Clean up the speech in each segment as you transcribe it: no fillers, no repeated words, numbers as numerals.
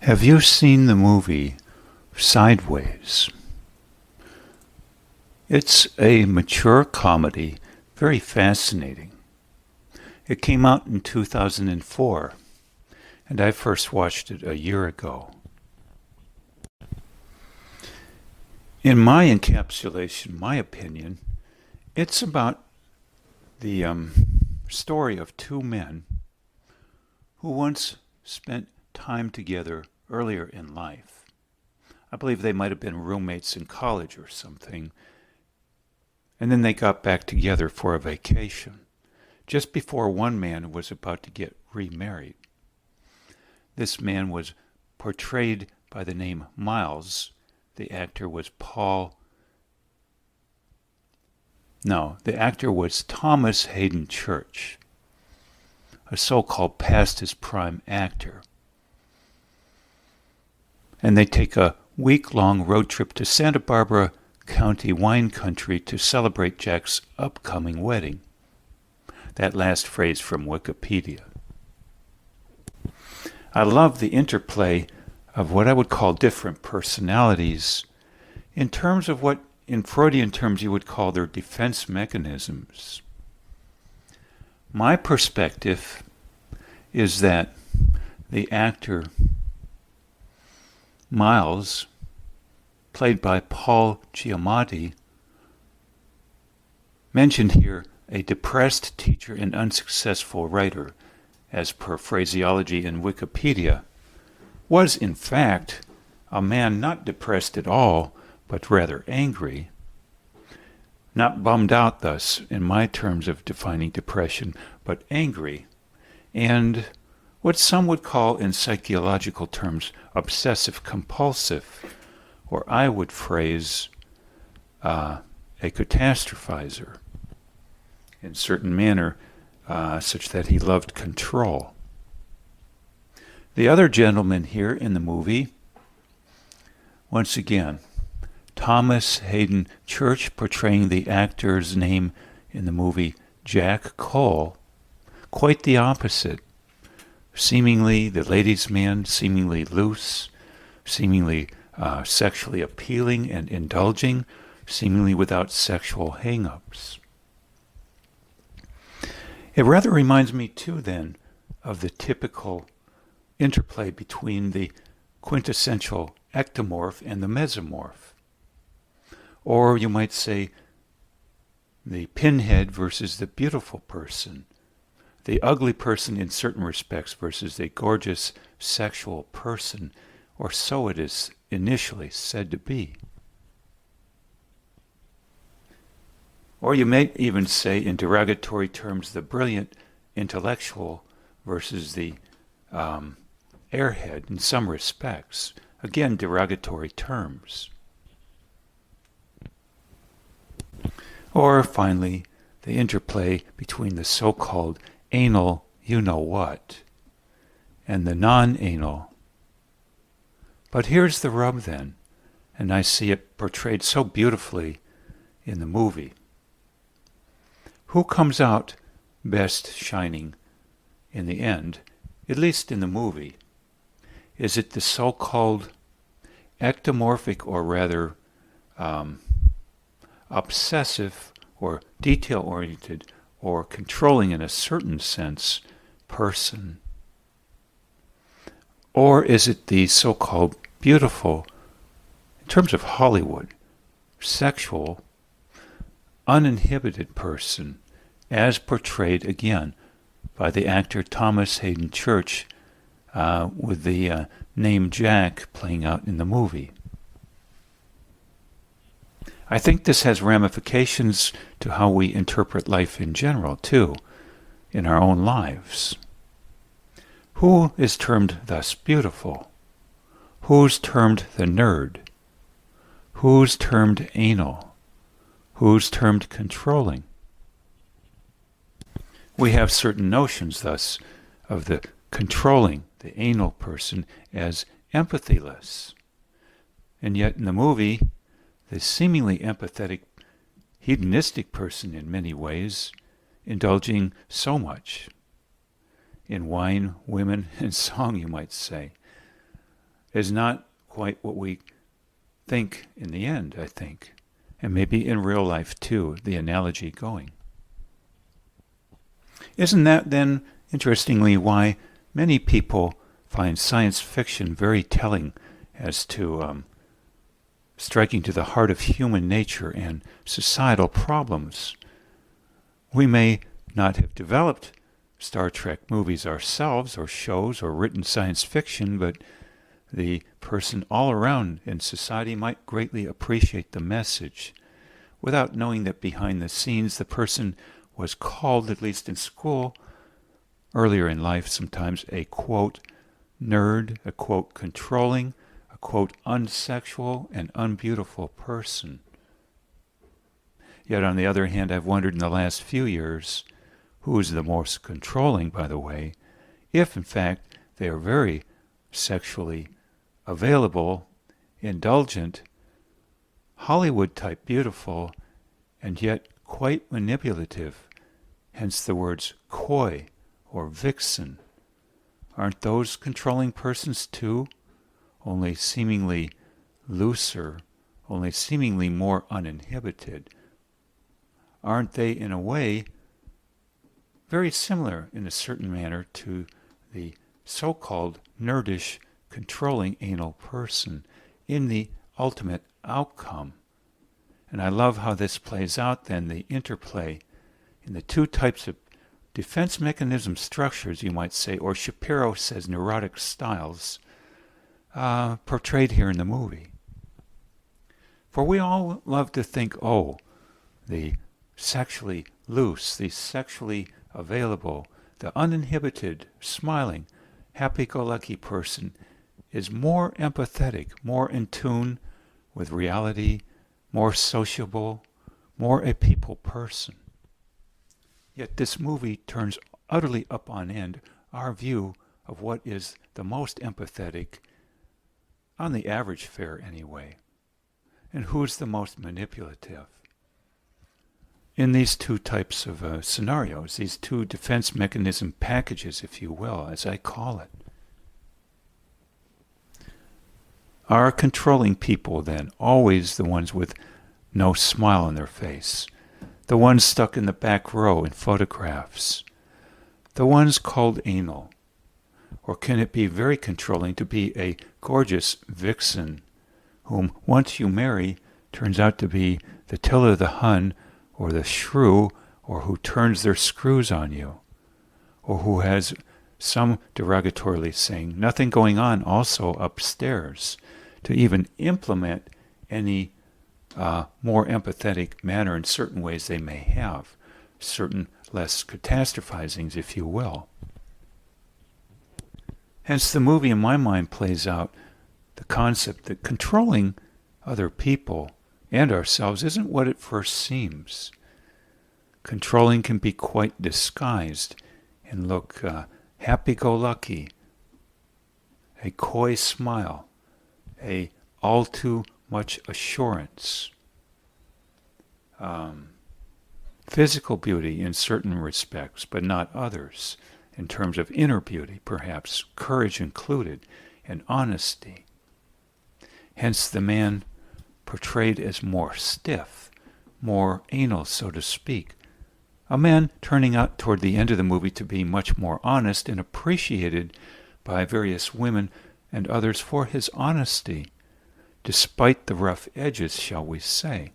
Have you seen the movie Sideways? It's a mature comedy, very fascinating. It came out in 2004, and I first watched it a year ago. In my encapsulation, my opinion, it's about the story of two men who once spent time together earlier in life. I believe they might have been roommates in college or something, and then they got back together for a vacation, just before one man was about to get remarried. This man was portrayed by the name Miles. The actor was Thomas Hayden Church, a so-called past his prime actor. And they take a week-long road trip to Santa Barbara County wine country to celebrate Jack's upcoming wedding. That last phrase from Wikipedia. I love the interplay of what I would call different personalities in terms of what in Freudian terms you would call their defense mechanisms. My perspective is that the actor Miles, played by Paul Giamatti, mentioned here a depressed teacher and unsuccessful writer, as per phraseology in Wikipedia, was in fact a man not depressed at all, but rather angry, not bummed out thus in my terms of defining depression, but angry, and what some would call in psychological terms obsessive-compulsive, or I would phrase a catastrophizer in certain manner, such that he loved control. The other gentleman here in the movie, once again, Thomas Hayden Church, portraying the actor's name in the movie Jack Cole, quite the opposite. Seemingly the ladies' man, seemingly loose, seemingly sexually appealing and indulging, seemingly without sexual hang-ups. It rather reminds me too then of the typical interplay between the quintessential ectomorph and the mesomorph. Or you might say the pinhead versus the beautiful person, the ugly person in certain respects versus the gorgeous sexual person, or so it is initially said to be. Or you may even say in derogatory terms the brilliant intellectual versus the airhead in some respects. Again, derogatory terms. Or finally, the interplay between the so-called anal you-know-what and the non-anal. But here's the rub then, and I see it portrayed so beautifully in the movie. Who comes out best shining in the end, at least in the movie? Is it the so-called ectomorphic, or rather obsessive or detail-oriented or controlling in a certain sense person? Or is it the so-called beautiful, in terms of Hollywood, sexual, uninhibited person, as portrayed again by the actor Thomas Hayden Church, with the name Jack playing out in the movie? I think this has ramifications to how we interpret life in general, too, in our own lives. Who is termed thus beautiful? Who's termed the nerd? Who's termed anal? Who's termed controlling? We have certain notions, thus, of the controlling, the anal person, as empathyless. And yet in the movie, the seemingly empathetic, hedonistic person in many ways, indulging so much in wine, women, and song, you might say, is not quite what we think in the end, I think. And maybe in real life too, the analogy going. Isn't that then, interestingly, why many people find science fiction very telling as to striking to the heart of human nature and societal problems? We may not have developed Star Trek movies ourselves, or shows, or written science fiction, but the person all around in society might greatly appreciate the message, without knowing that behind the scenes the person was called, at least in school, earlier in life sometimes, a quote nerd, a quote controlling, a quote unsexual and unbeautiful person. Yet on the other hand, I've wondered in the last few years, who is the most controlling, by the way, if in fact they are very sexually available, indulgent, Hollywood-type beautiful, and yet quite manipulative, hence the words coy or vixen. Aren't those controlling persons too, only seemingly looser, only seemingly more uninhibited? Aren't they, in a way, very similar in a certain manner to the so-called nerdish, controlling anal person in the ultimate outcome? And I love how this plays out then, the interplay in the two types of defense mechanism structures, you might say, or Shapiro says neurotic styles, portrayed here in the movie. For we all love to think, oh, the sexually loose, the sexually available, the uninhibited, smiling, happy-go-lucky person is more empathetic, more in tune with reality, more sociable, more a people person. Yet this movie turns utterly up on end our view of what is the most empathetic, on the average fare anyway, and who's the most manipulative. In these two types of scenarios, these two defense mechanism packages, if you will, as I call it, are controlling people then always the ones with no smile on their face, the ones stuck in the back row in photographs, the ones called anal? Or can it be very controlling to be a gorgeous vixen whom once you marry turns out to be the tiller of the Hun or the shrew, or who turns their screws on you, or who has, some derogatorily saying, nothing going on also upstairs to even implement any more empathetic manner in certain ways they may have, certain less catastrophizings, if you will. Hence the movie in my mind plays out the concept that controlling other people and ourselves isn't what it first seems. Controlling can be quite disguised and look happy-go-lucky, a coy smile, a all too much assurance, physical beauty in certain respects, but not others, in terms of inner beauty, perhaps, courage included, and honesty. Hence the man portrayed as more stiff, more anal, so to speak. A man turning out toward the end of the movie to be much more honest and appreciated by various women and others for his honesty, despite the rough edges, shall we say.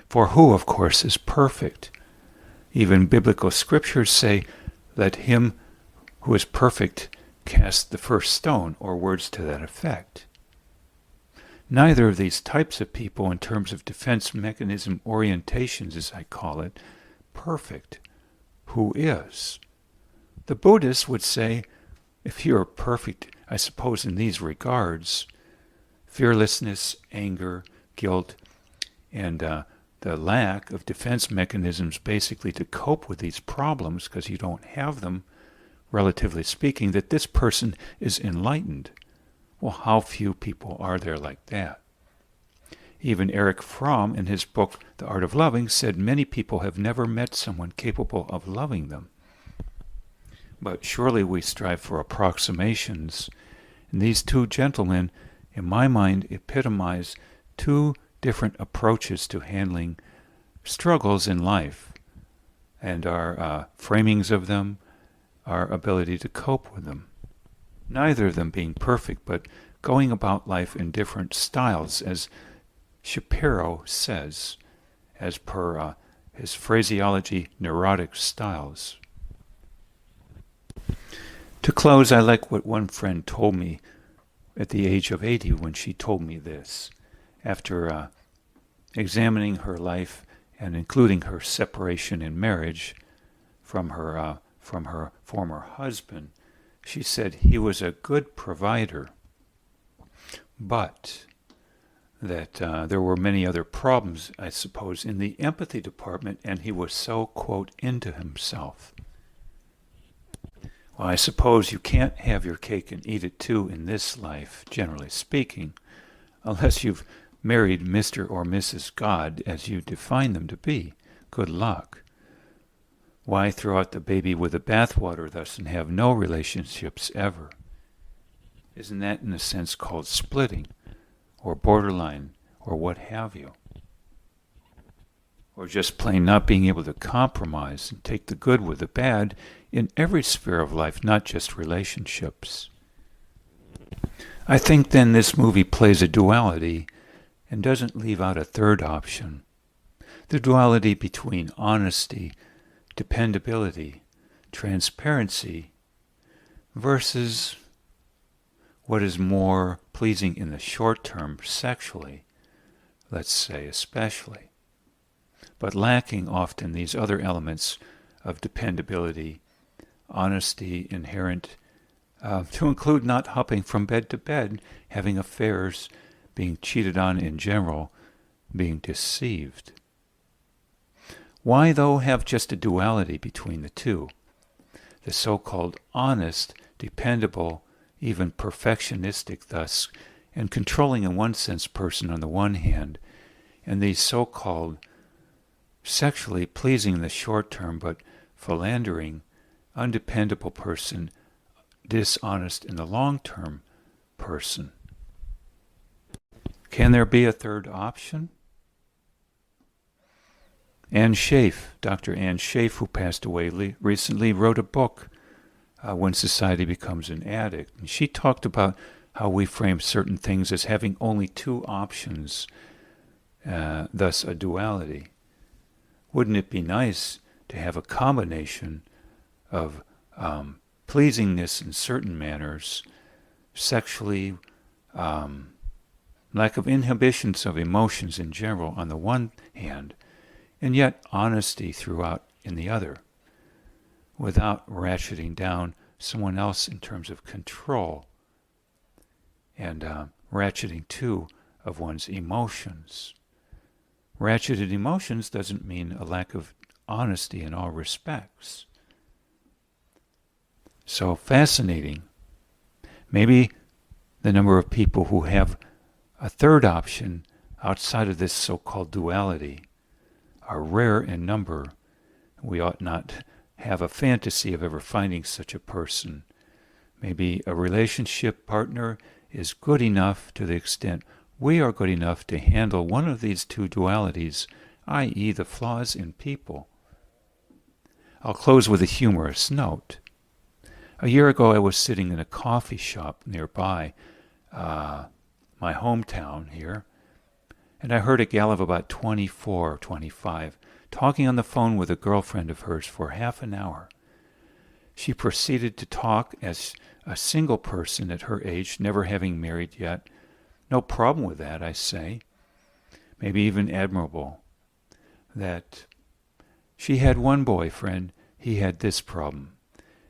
For who, of course, is perfect? Even biblical scriptures say, let him who is perfect cast the first stone, or words to that effect. Neither of these types of people, in terms of defense mechanism orientations, as I call it, perfect. Who is? The Buddhists would say, if you are perfect, I suppose in these regards, fearlessness, anger, guilt, and the lack of defense mechanisms basically to cope with these problems, because you don't have them, relatively speaking, that this person is enlightened. Well, how few people are there like that? Even Erich Fromm, in his book The Art of Loving, said many people have never met someone capable of loving them. But surely we strive for approximations, And these two gentlemen, in my mind, epitomize two different approaches to handling struggles in life and our framings of them, our ability to cope with them. Neither of them being perfect, but going about life in different styles, as Shapiro says, as per his phraseology, neurotic styles. To close, I like what one friend told me at the age of 80 when she told me this. After examining her life and including her separation in marriage from her former husband, she said he was a good provider, but that there were many other problems, I suppose, in the empathy department, and he was so, quote, into himself. Well, I suppose you can't have your cake and eat it too in this life, generally speaking, unless you've married Mr. or Mrs. God as you define them to be. Good luck. Why throw out the baby with the bathwater thus and have no relationships ever? Isn't that in a sense called splitting, or borderline, or what have you? Or just plain not being able to compromise and take the good with the bad in every sphere of life, not just relationships. I think then this movie plays a duality and doesn't leave out a third option. The duality between honesty, dependability, transparency, versus what is more pleasing in the short term sexually, let's say especially, but lacking often these other elements of dependability, honesty inherent, to include not hopping from bed to bed, having affairs, being cheated on in general, being deceived. Why, though, have just a duality between the two? The so-called honest, dependable, even perfectionistic thus, and controlling in one sense person on the one hand, and the so-called sexually pleasing in the short term but philandering, undependable person, dishonest in the long term person. Can there be a third option? Anne Schaaf, Dr. Anne Schaaf, who passed away recently, wrote a book, When Society Becomes an Addict. And she talked about how we frame certain things as having only two options, thus a duality. Wouldn't it be nice to have a combination of pleasingness in certain manners, sexually, lack of inhibitions of emotions in general on the one hand, and yet honesty throughout in the other, without ratcheting down someone else in terms of control, and ratcheting too of one's emotions. Ratcheted emotions doesn't mean a lack of honesty in all respects. So fascinating. Maybe the number of people who have a third option outside of this so-called duality are rare in number. We ought not have a fantasy of ever finding such a person. Maybe a relationship partner is good enough to the extent we are good enough to handle one of these two dualities, i.e. the flaws in people. I'll close with a humorous note. A year ago I was sitting in a coffee shop nearby, my hometown here, and I heard a gal of about 24 or 25 talking on the phone with a girlfriend of hers for half an hour. She proceeded to talk as a single person at her age, never having married yet. No problem with that, I say. Maybe even admirable. That she had one boyfriend, he had this problem.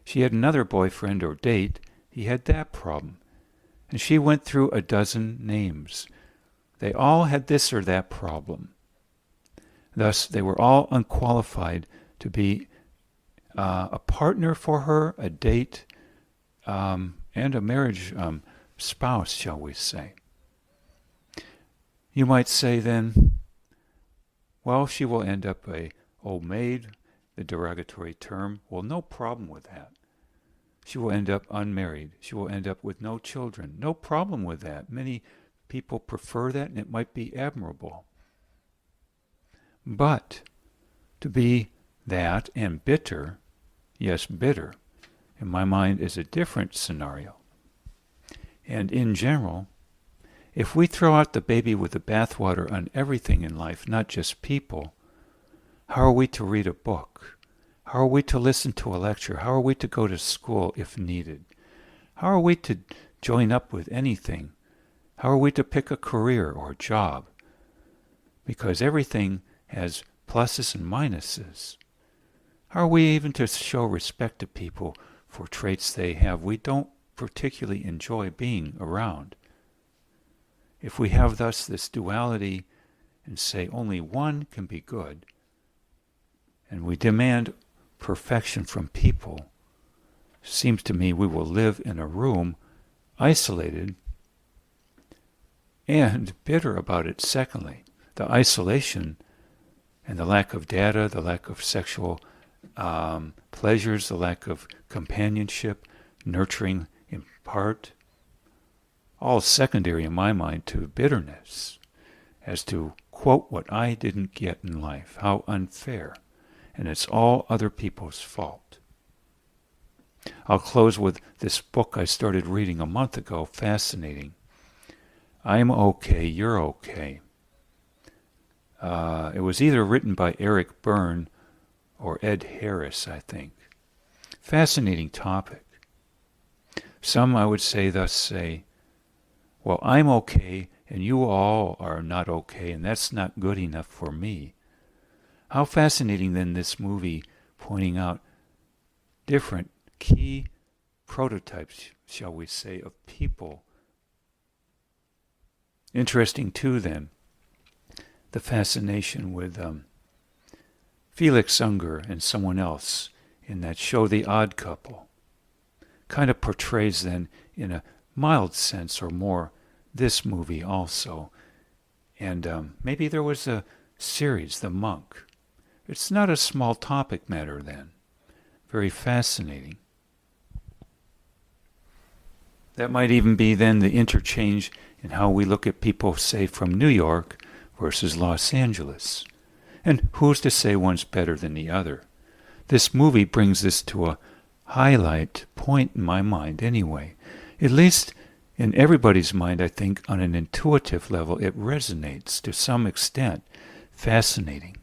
She had another boyfriend or date, he had that problem. And she went through a dozen names. They all had this or that problem. Thus, they were all unqualified to be a partner for her, a date, and a marriage spouse, shall we say. You might say then, well, she will end up a old maid, the derogatory term. Well, no problem with that. She will end up unmarried. She will end up with no children. No problem with that. Many people prefer that, and it might be admirable. But to be that and bitter, yes, bitter, in my mind is a different scenario. And in general, if we throw out the baby with the bathwater on everything in life, not just people, how are we to read a book? How are we to listen to a lecture? How are we to go to school if needed? How are we to join up with anything? How are we to pick a career or job? Because everything has pluses and minuses. How are we even to show respect to people for traits they have we don't particularly enjoy being around? If we have thus this duality and say only one can be good, and we demand perfection from people, seems to me we will live in a room isolated and bitter about it. Secondly, the isolation and the lack of data, the lack of sexual pleasures, the lack of companionship, nurturing in part, all secondary in my mind to bitterness as to, quote, what I didn't get in life, how unfair, and it's all other people's fault. I'll close with this book I started reading a month ago, fascinating. I'm okay, you're okay. It was either written by Eric Byrne or Ed Harris, I think. Fascinating topic. Some, I would say, thus say, well, I'm okay and you all are not okay, and that's not good enough for me. How fascinating then this movie pointing out different key prototypes, shall we say, of people. Interesting too then, the fascination with Felix Unger and someone else in that show The Odd Couple. Kind of portrays then in a mild sense or more this movie also. And maybe there was a series, The Monk. It's not a small topic matter then. Very fascinating. That might even be then the interchange in how we look at people, say, from New York versus Los Angeles. And who's to say one's better than the other? This movie brings this to a highlight point in my mind anyway. At least in everybody's mind, I think, on an intuitive level, it resonates to some extent. Fascinating.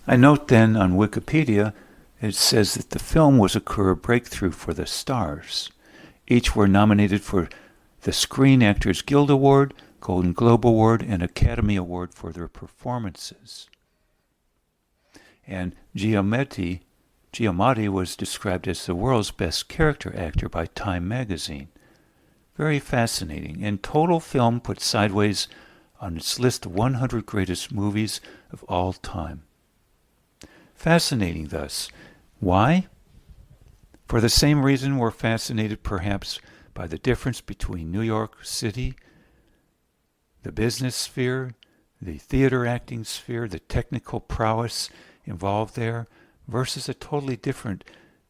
I note then on Wikipedia, it says that the film was a career breakthrough for the stars. Each were nominated for the Screen Actors Guild Award, Golden Globe Award, and Academy Award for their performances. And Giamatti was described as the world's best character actor by Time magazine. Very fascinating. And Total Film put Sideways on its list of 100 greatest movies of all time. Fascinating thus. Why? For the same reason we're fascinated perhaps by the difference between New York City, the business sphere, the theater acting sphere, the technical prowess involved there, versus a totally different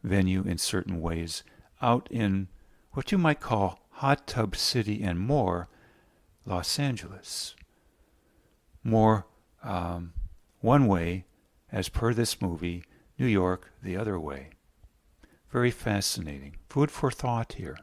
venue in certain ways out in what you might call hot tub city and more, Los Angeles. More one way, as per this movie, New York the other way. Very fascinating. Food for thought here.